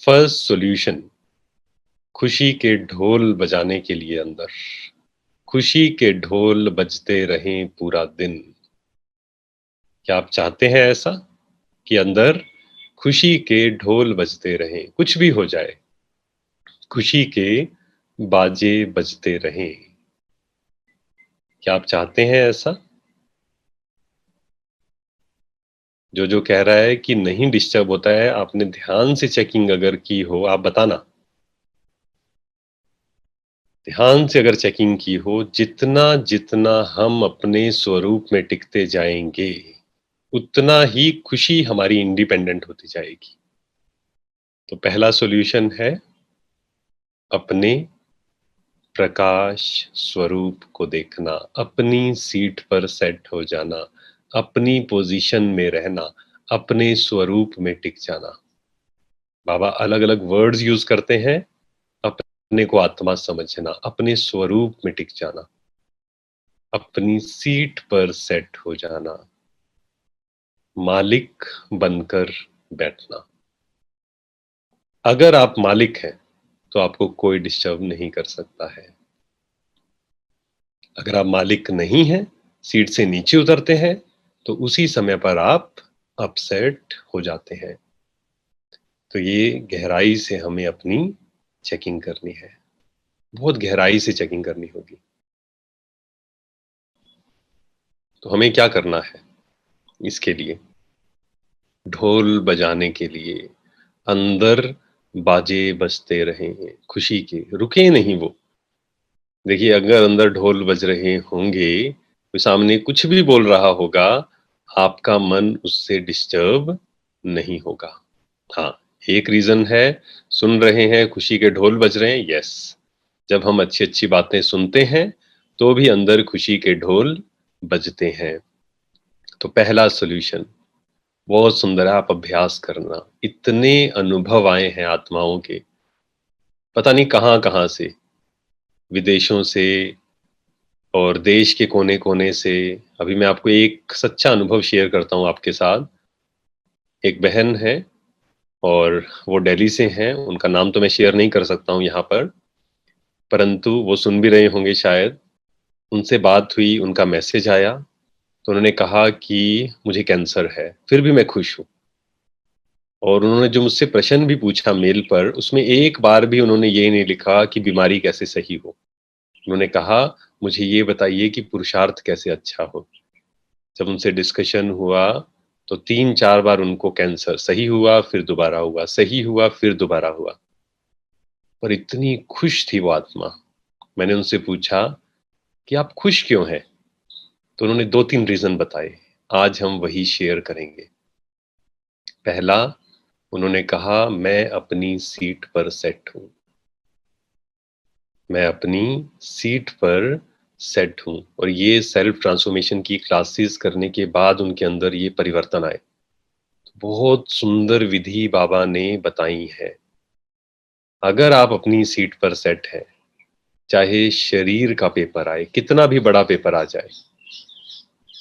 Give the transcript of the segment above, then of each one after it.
First solution, खुशी के ढोल बजाने के लिए अंदर, खुशी के ढोल बजते रहें पूरा दिन। क्या आप चाहते हैं ऐसा कि अंदर खुशी के ढोल बजते रहें, कुछ भी हो जाए, खुशी के बाजे बजते रहें? क्या आप चाहते हैं ऐसा? जो कह रहा है कि नहीं डिस्टर्ब होता है, आपने ध्यान से चेकिंग अगर की हो, आप बताना। ध्यान से अगर चेकिंग की हो, जितना जितना हम अपने स्वरूप में टिकते जाएंगे, उतना ही खुशी हमारी इंडिपेंडेंट होती जाएगी। तो पहला सॉल्यूशन है अपने प्रकाश स्वरूप को देखना, अपनी सीट पर सेट हो जाना, अपनी पोजीशन में रहना, अपने स्वरूप में टिक जाना। बाबा अलग अलग वर्ड्स यूज करते हैं। अपने को आत्मा समझना, अपने स्वरूप में टिक जाना, अपनी सीट पर सेट हो जाना, मालिक बनकर बैठना। अगर आप मालिक हैं तो आपको कोई डिस्टर्ब नहीं कर सकता है। अगर आप मालिक नहीं हैं, सीट से नीचे उतरते हैं, तो उसी समय पर आप अपसेट हो जाते हैं। तो ये गहराई से हमें अपनी चेकिंग करनी है, बहुत गहराई से चेकिंग करनी होगी। तो हमें क्या करना है इसके लिए? ढोल बजाने के लिए अंदर बाजे बजते रहें, खुशी के, रुके नहीं वो। देखिए, अगर अंदर ढोल बज रहे होंगे, कोई सामने कुछ भी बोल रहा होगा, आपका मन उससे डिस्टर्ब नहीं होगा। हाँ, एक रीजन है, सुन रहे हैं, खुशी के ढोल बज रहे हैं, यस। जब हम अच्छी-अच्छी बातें सुनते हैं, तो भी अंदर खुशी के ढोल बजते हैं। तो पहला सॉल्यूशन बहुत सुंदर है, आप अभ्यास करना। इतने अनुभव आए हैं आत्माओं के, पता नहीं कहाँ-कहाँ से, विदेशों से और देश के कोने-कोने से। अभी मैं आपको एक सच्चा अनुभव शेयर करता हूँ आपके साथ। एक बहन है और वो दिल्ली से हैं, उनका नाम तो मैं शेयर नहीं कर सकता हूँ यहाँ पर, परंतु वो सुन भी रहे होंगे शायद। उनसे बात हुई, उनका मैसेज आया, तो उन्होंने कहा कि मुझे कैंसर है, फिर भी मैं खुश हूँ। और उन्होंने जो मुझसे प्रश्न भी पूछा मेल पर, उसमें एक बार भी उन्होंने ये नहीं लिखा कि बीमारी कैसे सही हो। उन्होंने कहा, मुझे ये बताइए कि पुरुषार्थ कैसे अच्छा हो। जब उनसे डिस्कशन हुआ, तो 3-4 बार उनको कैंसर सही हुआ, फिर दोबारा हुआ, सही हुआ, फिर दोबारा हुआ। पर इतनी खुश थी वो आत्मा। मैंने उनसे पूछा कि आप खुश क्यों हैं? तो उन्होंने 2-3 रीज़न बताए। आज हम वही शेयर करेंगे। पहला, उन्होंने कहा, मैं अपनी सीट पर सेट हूँ। मैं अपनी सीट पर सेट हूँ। और ये सेल्फ ट्रांसफॉर्मेशन की क्लासेस करने के बाद उनके अंदर ये परिवर्तन आए। बहुत सुंदर विधि बाबा ने बताई है। अगर आप अपनी सीट पर सेट हैं, चाहे शरीर का पेपर आए, कितना भी बड़ा पेपर आ जाए,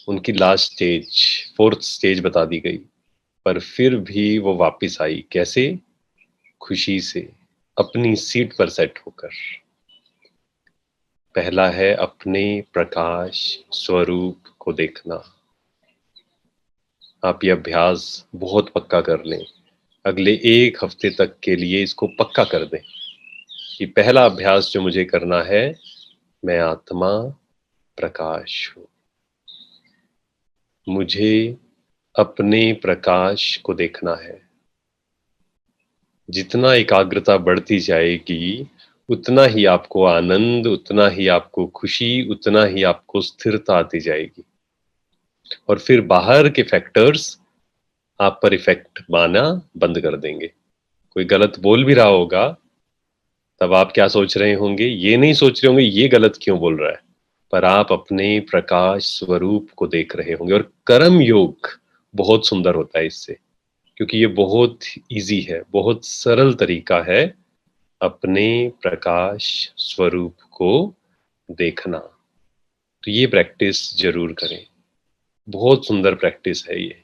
उनकी लास्ट स्टेज, 4th स्टेज बता दी गई, पर फिर भी वो वापस आई। कैसे? खुशी से, अपनी सीट पर सेट होकर। पहला है अपने प्रकाश स्वरूप को देखना। आप ये अभ्यास बहुत पक्का कर लें। अगले 1 हफ्ते तक के लिए इसको पक्का कर दें कि पहला अभ्यास जो मुझे करना है, मैं आत्मा प्रकाश हूँ। मुझे अपने प्रकाश को देखना है। जितना एकाग्रता बढ़ती जाएगी, उतना ही आपको आनंद, उतना ही आपको खुशी, उतना ही आपको स्थिरता आती जाएगी। और फिर बाहर के फैक्टर्स आप पर इफेक्ट माना बंद कर देंगे। कोई गलत बोल भी रहा होगा, तब आप क्या सोच रहे होंगे? ये नहीं सोच रहे होंगे ये गलत क्यों बोल रहा है, पर आप अपने प्रकाश स्वरूप को देख रहे होंगे। और कर्म योग बहुत सुंदर होता है इससे, क्योंकि ये बहुत इजी है, बहुत सरल तरीका है अपने प्रकाश स्वरूप को देखना। तो ये प्रैक्टिस जरूर करें, बहुत सुंदर प्रैक्टिस है ये।